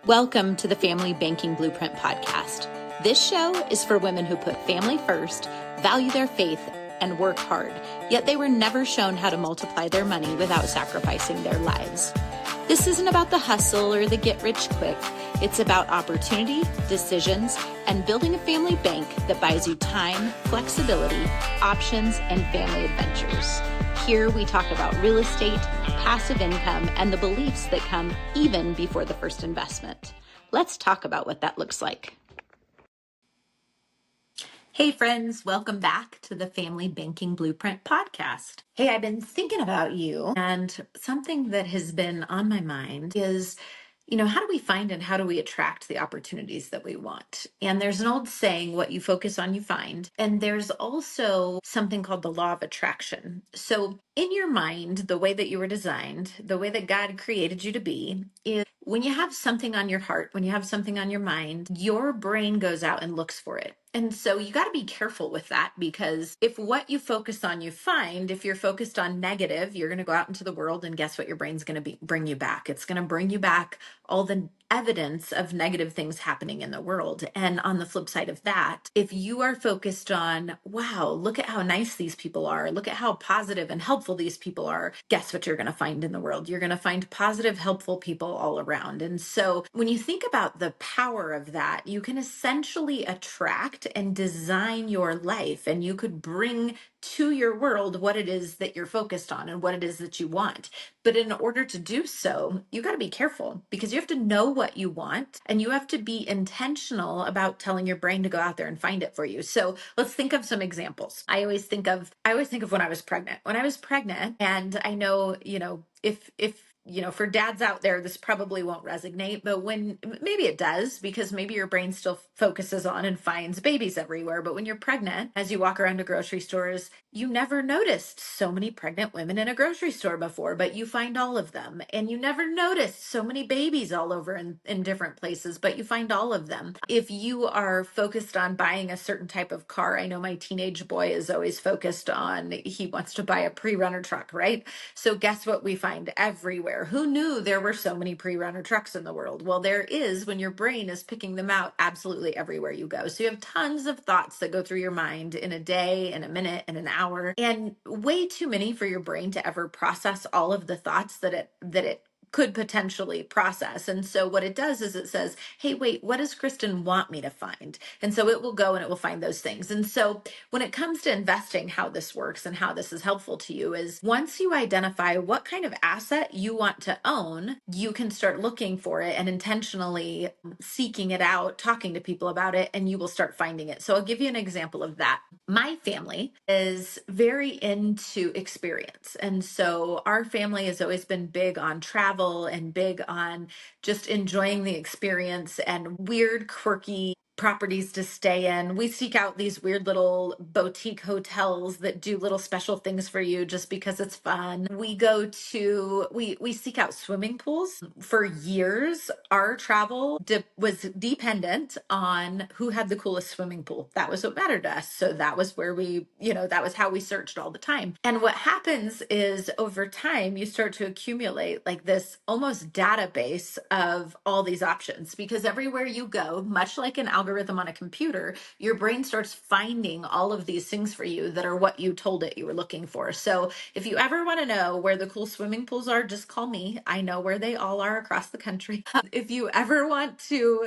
Welcome to the Family Banking Blueprint podcast. This show is for women who put family first, value their faith, and work hard, yet they were never shown how to multiply their money without sacrificing their lives. This isn't about the hustle or the get rich quick. It's about opportunity, decisions, and building a family bank that buys you time, flexibility, options, and family adventures. Here we talk about real estate, passive income, and the beliefs that come even before the first investment. Let's talk about what that looks like. Hey friends, welcome back to the Family Banking Blueprint podcast. Hey, I've been thinking about you, and something that has been on my mind is, how do we find and how do we attract the opportunities that we want? And there's an old saying, what you focus on, you find. And there's also something called the law of attraction. So in your mind, the way that you were designed, the way that God created you to be, is when you have something on your heart, when you have something on your mind, your brain goes out and looks for it. And so you got to be careful with that, because if what you focus on, you find, if you're focused on negative, you're going to go out into the world and guess what your brain's going to bring you back? It's going to bring you back all the evidence of negative things happening in the world. And on the flip side of that, if you are focused on, wow, look at how nice these people are, look at how positive and helpful these people are, guess what you're going to find in the world? You're going to find positive, helpful people all around. And so when you think about the power of that, you can essentially attract and design your life, and you could bring to your world what it is that you're focused on and what it is that you want. But in order to do so, you got to be careful, because you have to know what you want and you have to be intentional about telling your brain to go out there and find it for you. So let's think of some examples. I always think of when I was pregnant. When I was pregnant, and I know, if for dads out there, this probably won't resonate, but when maybe it does, because maybe your brain still focuses on and finds babies everywhere. But when you're pregnant, as you walk around to grocery stores, you never noticed so many pregnant women in a grocery store before, but you find all of them. And you never noticed so many babies all over in different places, but you find all of them. If you are focused on buying a certain type of car, I know my teenage boy is always focused on, he wants to buy a pre-runner truck, right? So guess what we find everywhere? Who knew there were so many pre-runner trucks in the world? Well, there is, when your brain is picking them out absolutely everywhere you go. So you have tons of thoughts that go through your mind in a day, in a minute, in an hour, and way too many for your brain to ever process all of the thoughts that it could potentially process. And so what it does is it says, hey, wait, what does Kristen want me to find? And so it will go and it will find those things. And so when it comes to investing, how this works and how this is helpful to you is, once you identify what kind of asset you want to own, you can start looking for it and intentionally seeking it out, talking to people about it, and you will start finding it. So I'll give you an example of that. My family is very into experience. And so our family has always been big on travel and big on just enjoying the experience and weird, quirky properties to stay in. We seek out these weird little boutique hotels that do little special things for you just because it's fun. We seek out swimming pools. For years, our travel was dependent on who had the coolest swimming pool. That was what mattered to us. So that was where that was how we searched all the time. And what happens is, over time, you start to accumulate like this almost database of all these options, because everywhere you go, much like an algorithm on a computer, your brain starts finding all of these things for you that are what you told it you were looking for. So if you ever want to know where the cool swimming pools are, just call me. I know where they all are across the country. If you ever want to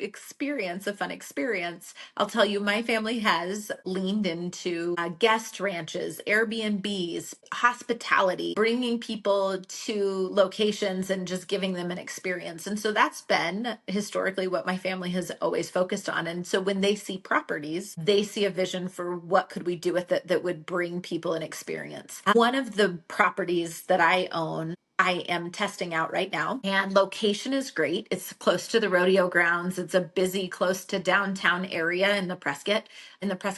experience a fun experience, I'll tell you, my family has leaned into guest ranches, Airbnbs, hospitality, bringing people to locations and just giving them an experience. And so that's been historically what my family has always focused on. And so when they see properties, they see a vision for what could we do with it that would bring people an experience. One of the properties that I own, I am testing out right now, and location is great. It's close to the rodeo grounds. It's a busy, close to downtown area in the Prescott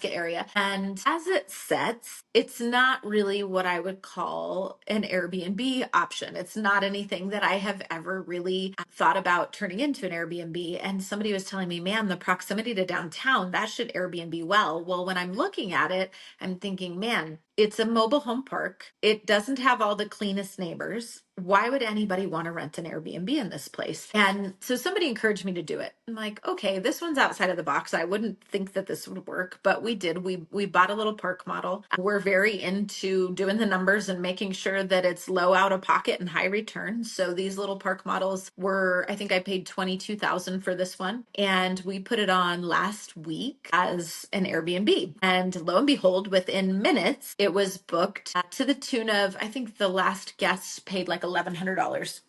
area. And as it sets, it's not really what I would call an Airbnb option. It's not anything that I have ever really thought about turning into an Airbnb. And somebody was telling me, man, the proximity to downtown, that should Airbnb well. Well, when I'm looking at it, I'm thinking, man, It's a mobile home park. It doesn't have all the cleanest neighbors. Why would anybody want to rent an Airbnb in this place? And so somebody encouraged me to do it. I'm like, okay, this one's outside of the box. I wouldn't think that this would work, but we did. We bought a little park model. We're very into doing the numbers and making sure that it's low out of pocket and high return. So these little park models were, I think I paid $22,000 for this one, and we put it on last week as an Airbnb. And lo and behold, within minutes, it was booked to the tune of, I think the last guest paid like $1,100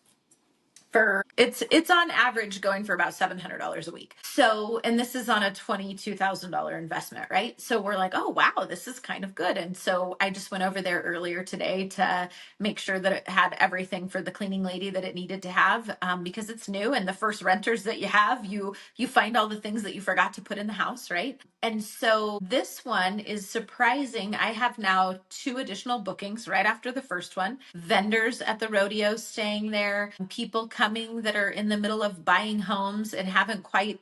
for it's on average going for about $700 a week. So, and this is on a $22,000 investment, right? So we're like, oh wow, this is kind of good. And so I just went over there earlier today to make sure that it had everything for the cleaning lady that it needed to have, because it's new, and the first renters that you have, you find all the things that you forgot to put in the house, right? And so this one is surprising. I have now 2 additional bookings right after the first one. Vendors at the rodeo staying there, people coming that are in the middle of buying homes and haven't quite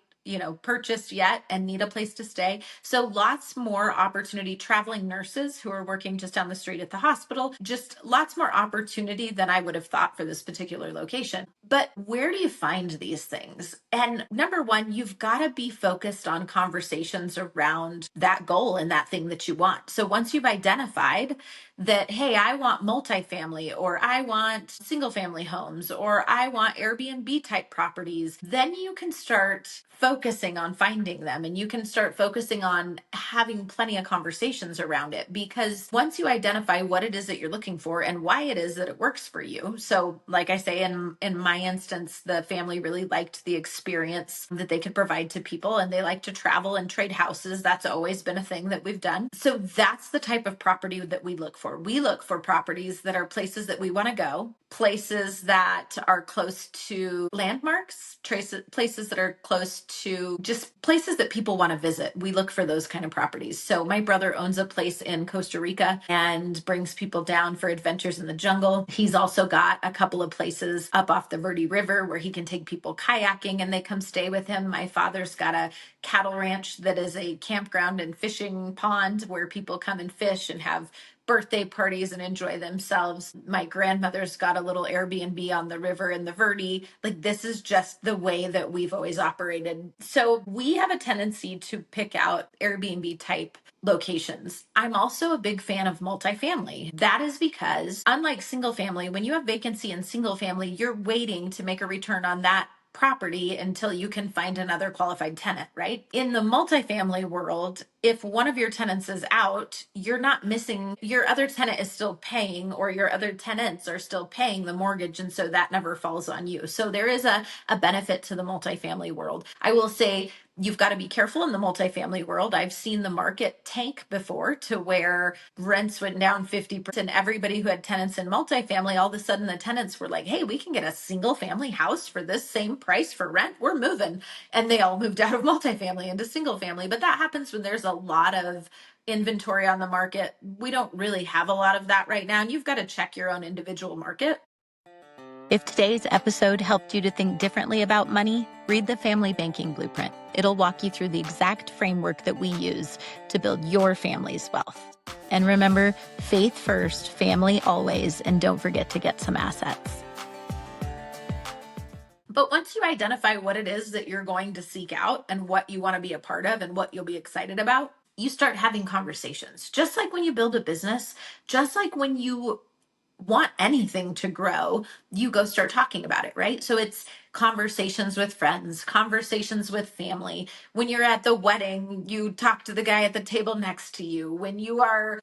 purchased yet and need a place to stay. So lots more opportunity. Traveling nurses who are working just down the street at the hospital, just lots more opportunity than I would have thought for this particular location. But where do you find these things? And number one, you've got to be focused on conversations around that goal and that thing that you want. So once you've identified that, hey, I want multifamily, or I want single family homes, or I want Airbnb type properties, then you can start focusing on finding them, and you can start focusing on having plenty of conversations around it. Because once you identify what it is that you're looking for and why it is that it works for you. So like I say, in my instance, the family really liked the experience that they could provide to people, and they like to travel and trade houses. That's always been a thing that we've done. So that's the type of property that we look for. We look for properties that are places that we want to go, places that are close to landmarks, places that are close to just places that people want to visit. We look for those kind of properties. So my brother owns a place in Costa Rica and brings people down for adventures in the jungle. He's also got a couple of places up off the Verde River where he can take people kayaking and they come stay with him. My father's got a cattle ranch that is a campground and fishing pond where people come and fish and have birthday parties and enjoy themselves. My grandmother's got a little Airbnb on the river in the Verde. Like, this is just the way that we've always operated. So we have a tendency to pick out Airbnb type locations. I'm also a big fan of multifamily. That is because, unlike single family, when you have vacancy in single family, you're waiting to make a return on that property until you can find another qualified tenant, right? In the multifamily world, if one of your tenants is out, you're not missing, your other tenant is still paying, or your other tenants are still paying the mortgage. And so that never falls on you. So there is a benefit to the multifamily world. I will say, you've got to be careful in the multifamily world. I've seen the market tank before to where rents went down 50%, and everybody who had tenants in multifamily, all of a sudden the tenants were like, hey, we can get a single family house for this same price for rent. We're moving. And they all moved out of multifamily into single family. But that happens when there's a lot of inventory on the market. We don't really have a lot of that right now. And you've got to check your own individual market. If today's episode helped you to think differently about money, read the Family Banking Blueprint. It'll walk you through the exact framework that we use to build your family's wealth. And remember, faith first, family always, and don't forget to get some assets. But once you identify what it is that you're going to seek out and what you want to be a part of and what you'll be excited about, you start having conversations. Just like when you build a business, just like when you want anything to grow, you go start talking about it, right? So it's conversations with friends, conversations with family. When you're at the wedding, you talk to the guy at the table next to you. When you are,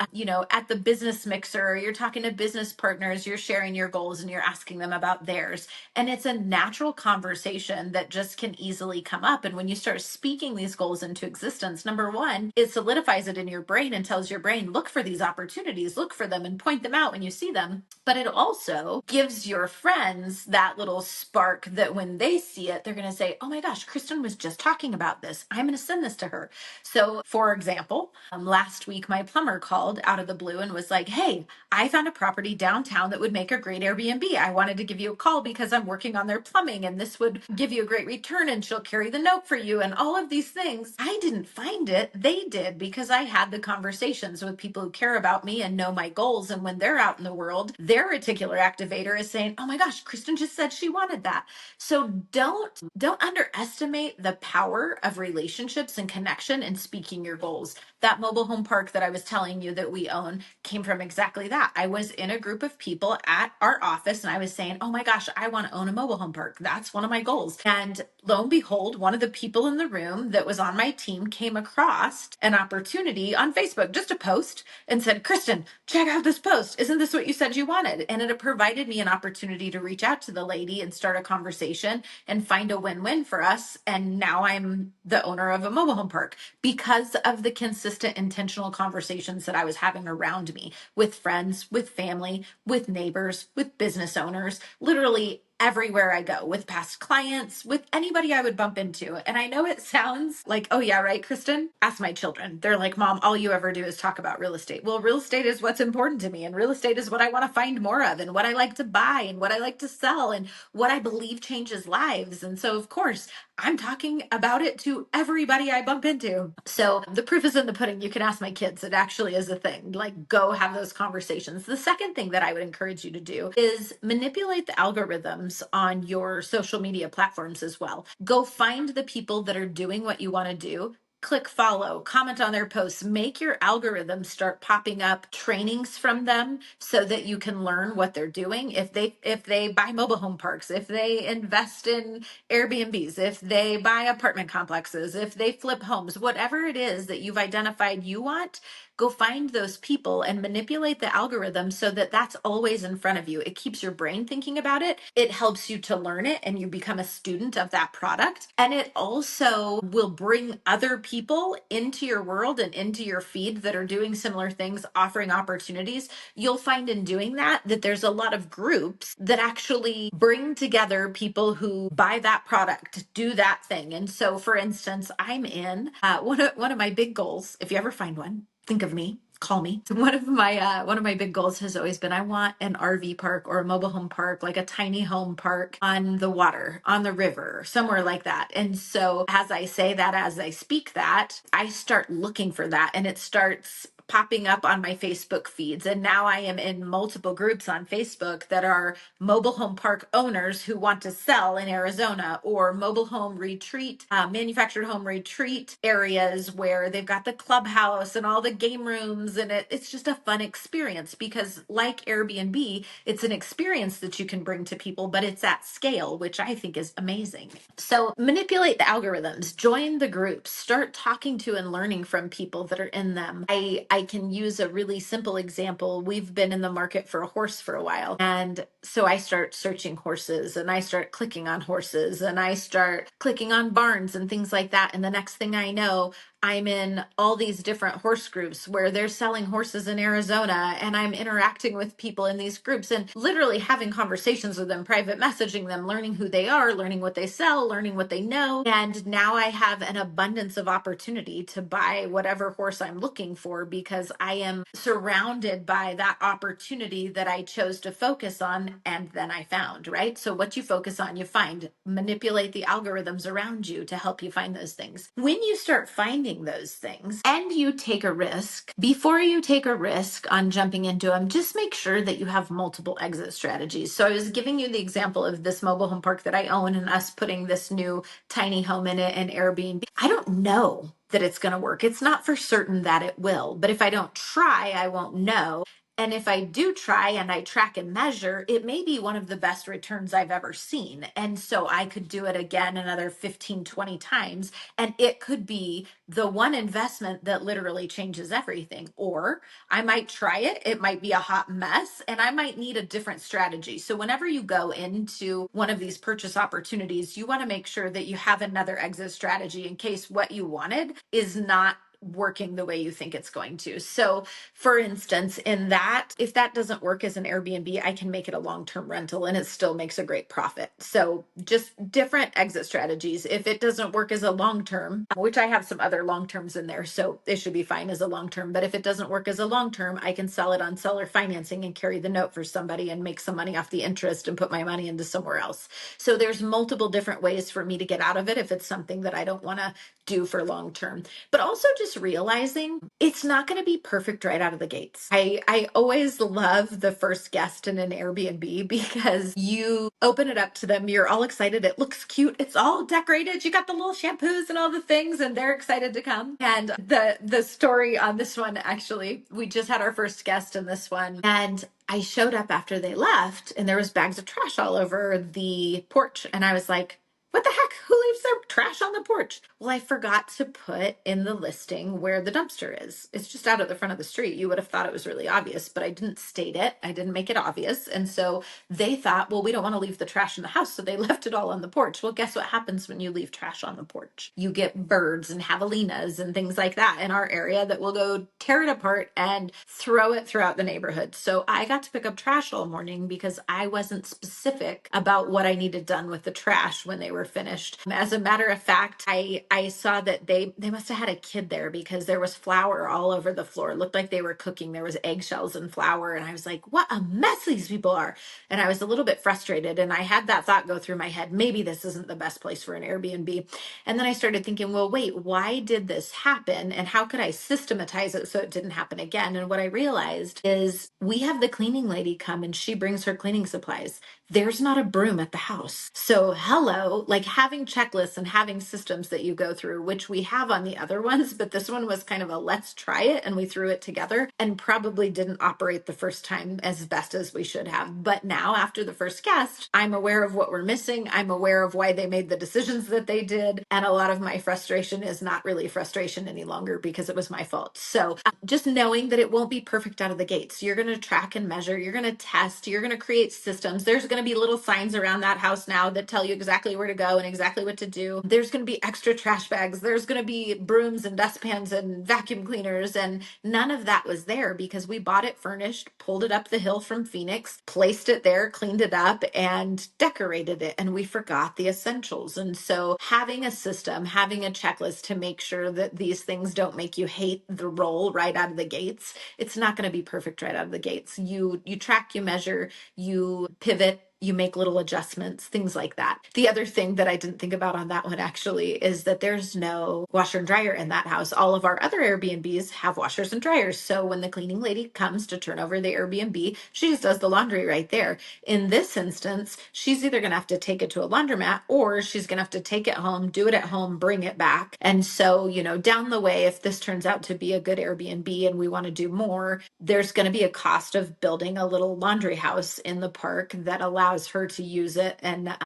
at the business mixer, you're talking to business partners, you're sharing your goals and you're asking them about theirs. And it's a natural conversation that just can easily come up. And when you start speaking these goals into existence, number one, it solidifies it in your brain and tells your brain, look for these opportunities, look for them and point them out when you see them. But it also gives your friends that little spark that when they see it, they're going to say, oh my gosh, Kristen was just talking about this. I'm going to send this to her. So, for example, last week, my plumber called out of the blue and was like, hey, I found a property downtown that would make a great Airbnb. I wanted to give you a call because I'm working on their plumbing and this would give you a great return and she'll carry the note for you and all of these things. I didn't find it. They did because I had the conversations with people who care about me and know my goals. And when they're out in the world, their reticular activator is saying, oh my gosh, Kristen just said she wanted that. So don't underestimate the power of relationships and connection and speaking your goals. That mobile home park that I was telling you that we own came from exactly that. I was in a group of people at our office and I was saying, oh my gosh, I want to own a mobile home park. That's one of my goals. And lo and behold, one of the people in the room that was on my team came across an opportunity on Facebook, just a post, and said, Kristen, check out this post. Isn't this what you said you wanted? And it provided me an opportunity to reach out to the lady and start a conversation and find a win-win for us. And now I'm the owner of a mobile home park because of the consistent intentional conversations that I was having around me with friends, with family, with neighbors, with business owners, literally everywhere I go, with past clients, with anybody I would bump into. And I know it sounds like, oh yeah, right, Kristen? Ask my children. They're like, Mom, all you ever do is talk about real estate. Well, real estate is what's important to me. And real estate is what I want to find more of and what I like to buy and what I like to sell and what I believe changes lives. And so, of course, I'm talking about it to everybody I bump into. So the proof is in the pudding. You can ask my kids. It actually is a thing. Like, go have those conversations. The second thing that I would encourage you to do is manipulate the algorithms on your social media platforms as well. Go find the people that are doing what you want to do. Click follow, comment on their posts, make your algorithm start popping up trainings from them so that you can learn what they're doing. If they buy mobile home parks, if they invest in Airbnbs, if they buy apartment complexes, if they flip homes, whatever it is that you've identified you want, go find those people and manipulate the algorithm so that that's always in front of you. It keeps your brain thinking about it. It helps you to learn it and you become a student of that product. And it also will bring other people into your world and into your feed that are doing similar things, offering opportunities. You'll find in doing that there's a lot of groups that actually bring together people who buy that product, do that thing. And so, for instance, I'm in one of my big goals. If you ever find one, think of me, call me. One of my big goals has always been I want an RV park or a mobile home park, like a tiny home park on the water, on the river, somewhere like that. And so as I say that, as I speak that, I start looking for that and it starts popping up on my Facebook feeds. And now I am in multiple groups on Facebook that are mobile home park owners who want to sell in Arizona, or mobile home retreat, manufactured home retreat areas where they've got the clubhouse and all the game rooms. And it's just a fun experience because, like Airbnb, it's an experience that you can bring to people, but it's at scale, which I think is amazing. So manipulate the algorithms, join the groups, start talking to and learning from people that are in them. I can use a really simple example. We've been in the market for a horse for a while. And so I start searching horses and I start clicking on horses and I start clicking on barns and things like that. And the next thing I know, I'm in all these different horse groups where they're selling horses in Arizona, and I'm interacting with people in these groups and literally having conversations with them, private messaging them, learning who they are, learning what they sell, learning what they know. And now I have an abundance of opportunity to buy whatever horse I'm looking for because I am surrounded by that opportunity that I chose to focus on and then I found, right? So what you focus on, you find. Manipulate the algorithms around you to help you find those things. When you start finding those things and you take a risk, before you take a risk on jumping into them, just make sure that you have multiple exit strategies. So I was giving you the example of this mobile home park that I own and us putting this new tiny home in it and Airbnb. I don't know that it's going to work. It's not for certain that it will, but if I don't try, I won't know. And if I do try and I track and measure, it may be one of the best returns I've ever seen. And so I could do it again another 15, 20 times. And it could be the one investment that literally changes everything. Or I might try it. It might be a hot mess and I might need a different strategy. So whenever you go into one of these purchase opportunities, you want to make sure that you have another exit strategy in case what you wanted is not working the way you think it's going to. So for instance, in that, if that doesn't work as an Airbnb, I can make it a long-term rental and it still makes a great profit. So just different exit strategies. If it doesn't work as a long-term, which I have some other long-terms in there, so it should be fine as a long-term, but if it doesn't work as a long-term, I can sell it on seller financing and carry the note for somebody and make some money off the interest and put my money into somewhere else. So there's multiple different ways for me to get out of it if it's something that I don't want to do for long-term. But also just realizing it's not going to be perfect right out of the gates. I always love the first guest in an Airbnb because you open it up to them, you're all excited, it looks cute, it's all decorated, you got the little shampoos and all the things, and they're excited to come. And the story on this one, actually, we just had our first guest in this one, and I showed up after they left and there was bags of trash all over the porch, and I was like, what the heck? Who leaves their trash on the porch? Well, I forgot to put in the listing where the dumpster is. It's just out at the front of the street. You would have thought it was really obvious, but I didn't state it. I didn't make it obvious. And so they thought, well, we don't want to leave the trash in the house. So they left it all on the porch. Well, guess what happens when you leave trash on the porch? You get birds and javelinas and things like that in our area that will go tear it apart and throw it throughout the neighborhood. So I got to pick up trash all morning because I wasn't specific about what I needed done with the trash when they were finished. As a matter of fact, I saw that they must have had a kid there because there was flour all over the floor. It looked like they were cooking. There was eggshells and flour. And I was like, what a mess these people are. And I was a little bit frustrated. And I had that thought go through my head, maybe this isn't the best place for an Airbnb. And then I started thinking, well, wait, why did this happen? And how could I systematize it so it didn't happen again? And what I realized is we have the cleaning lady come and she brings her cleaning supplies. There's not a broom at the house. So hello, like having checklists and having systems that you go through, which we have on the other ones, but this one was kind of a let's try it, and we threw it together and probably didn't operate the first time as best as we should have. But now after the first guest, I'm aware of what we're missing. I'm aware of why they made the decisions that they did. And a lot of my frustration is not really frustration any longer because it was my fault. So just knowing that it won't be perfect out of the gates. You're going to track and measure. You're going to test. You're going to create systems. There's going to be little signs around that house now that tell you exactly where to go and exactly what to do. There's going to be extra trash bags. There's going to be brooms and dustpans and vacuum cleaners. And none of that was there because we bought it furnished, pulled it up the hill from Phoenix, placed it there, cleaned it up, and decorated it. And we forgot the essentials. And so having a system, having a checklist to make sure that these things don't make you hate the role right out of the gates. It's not going to be perfect right out of the gates. You track, you measure, you pivot, you make little adjustments, things like that. The other thing that I didn't think about on that one actually is that there's no washer and dryer in that house. All of our other Airbnbs have washers and dryers. So when the cleaning lady comes to turn over the Airbnb, she just does the laundry right there. In this instance, she's either going to have to take it to a laundromat or she's going to have to take it home, do it at home, bring it back. And so, down the way, if this turns out to be a good Airbnb and we want to do more, there's going to be a cost of building a little laundry house in the park that allows her to use it and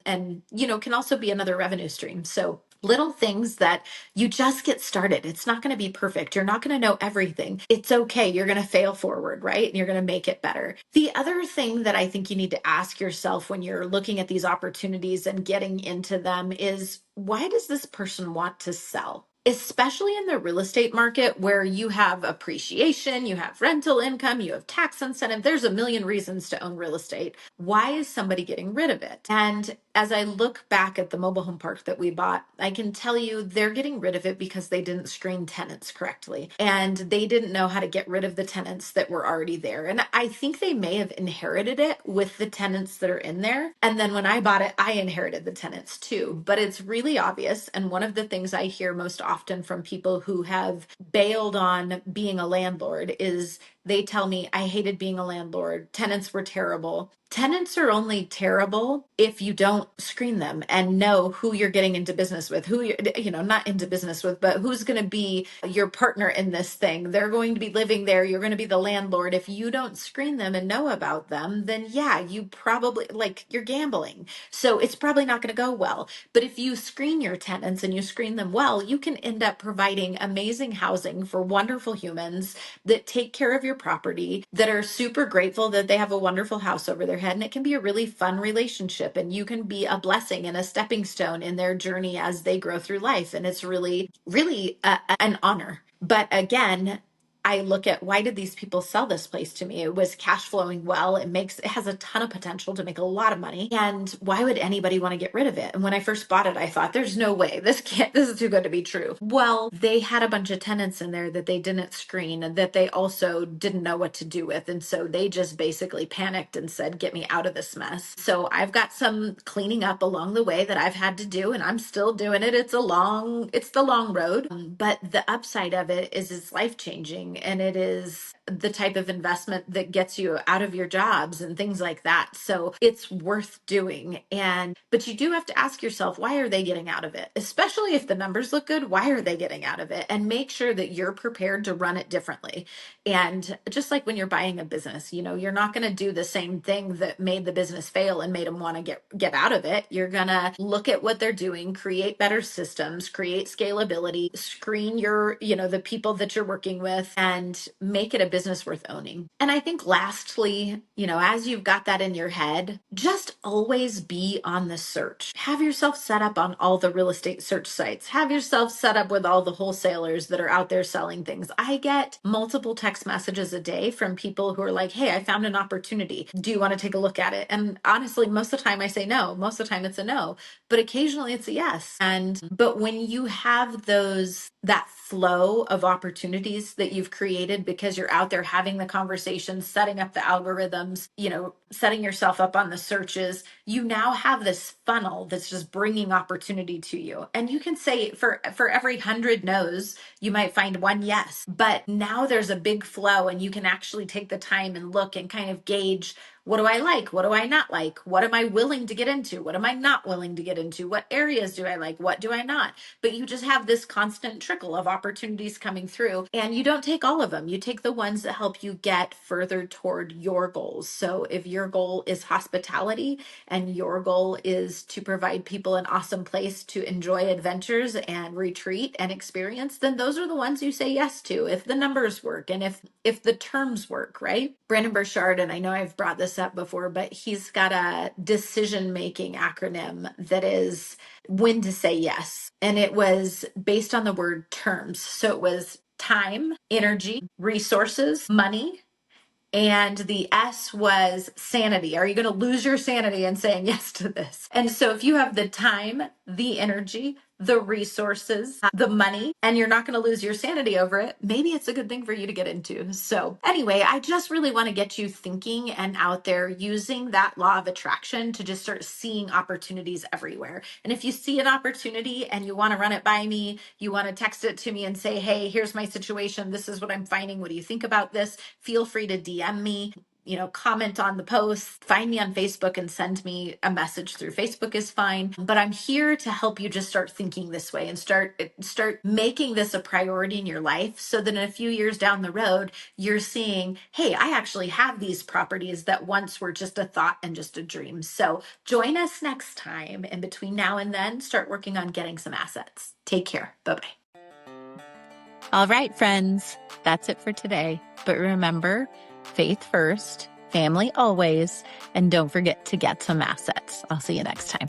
can also be another revenue stream. So little things that you just get started. It's not going to be perfect. You're not going to know everything. It's okay. You're going to fail forward, right? And you're going to make it better. The other thing that I think you need to ask yourself when you're looking at these opportunities and getting into them is, why does this person want to sell? Especially in the real estate market where you have appreciation, you have rental income, you have tax incentive. There's a million reasons to own real estate. Why is somebody getting rid of it? And as I look back at the mobile home park that we bought, I can tell you they're getting rid of it because they didn't screen tenants correctly. And they didn't know how to get rid of the tenants that were already there. And I think they may have inherited it with the tenants that are in there. And then when I bought it, I inherited the tenants too. But it's really obvious. And one of the things I hear most often from people who have bailed on being a landlord is they tell me, I hated being a landlord. Tenants were terrible. Tenants are only terrible if you don't screen them and know who you're getting into business with, who you're, not into business with, but who's going to be your partner in this thing. They're going to be living there. You're going to be the landlord. If you don't screen them and know about them, then yeah, you probably you're gambling. So it's probably not going to go well. But if you screen your tenants and you screen them well, you can end up providing amazing housing for wonderful humans that take care of your property, that are super grateful that they have a wonderful house over their head. And it can be a really fun relationship. And you can be a blessing and a stepping stone in their journey as they grow through life. And it's really, really an honor But again, I look at, why did these people sell this place to me? It was cash flowing well. It has a ton of potential to make a lot of money. And why would anybody want to get rid of it? And when I first bought it, I thought, there's no way this is too good to be true. Well, they had a bunch of tenants in there that they didn't screen and that they also didn't know what to do with. And so they just basically panicked and said, get me out of this mess. So I've got some cleaning up along the way that I've had to do, and I'm still doing it. It's the long road. But the upside of it is it's life changing, and it is the type of investment that gets you out of your jobs and things like that. So it's worth doing. But you do have to ask yourself, why are they getting out of it? Especially if the numbers look good, why are they getting out of it? And make sure that you're prepared to run it differently. And just like when you're buying a business, you're not going to do the same thing that made the business fail and made them want to get out of it. You're going to look at what they're doing, create better systems, create scalability, screen the people that you're working with, and make it a business worth owning. And I think lastly, as you've got that in your head, just always be on the search. Have yourself set up on all the real estate search sites. Have yourself set up with all the wholesalers that are out there selling things. I get multiple text messages a day from people who are like, hey, I found an opportunity. Do you want to take a look at it? And honestly, most of the time I say no. Most of the time it's a no, but occasionally it's a yes. But when you have that flow of opportunities that you've created because you're out there having the conversations, setting up the algorithms, setting yourself up on the searches, you now have this funnel that's just bringing opportunity to you. And you can say for every 100 no's, you might find one yes. But now there's a big flow, and you can actually take the time and look and kind of gauge, what do I like? What do I not like? What am I willing to get into? What am I not willing to get into? What areas do I like? What do I not? But you just have this constant trickle of opportunities coming through, and you don't take all of them. You take the ones that help you get further toward your goals. So if your goal is hospitality and your goal is to provide people an awesome place to enjoy adventures and retreat and experience, then those are the ones you say yes to if the numbers work and if the terms work, right? Brandon Burchard, and I know I've brought this up before, but he's got a decision-making acronym that is when to say yes. And it was based on the word terms. So it was time, energy, resources, money, and the S was sanity. Are you going to lose your sanity in saying yes to this? And so if you have the time, the energy, the resources, the money, and you're not going to lose your sanity over it, maybe it's a good thing for you to get into. So anyway, I just really want to get you thinking and out there using that law of attraction to just start seeing opportunities everywhere. And if you see an opportunity and you want to run it by me, you want to text it to me and say, hey, here's my situation. This is what I'm finding. What do you think about this? Feel free to DM me, comment on the post, find me on Facebook and send me a message through Facebook is fine. But I'm here to help you just start thinking this way and start making this a priority in your life, so that in a few years down the road, you're seeing, hey, I actually have these properties that once were just a thought and just a dream. So join us next time. And between now and then, start working on getting some assets. Take care. Bye-bye. All right, friends, that's it for today. But remember, faith first, family always, and don't forget to get some assets. I'll see you next time.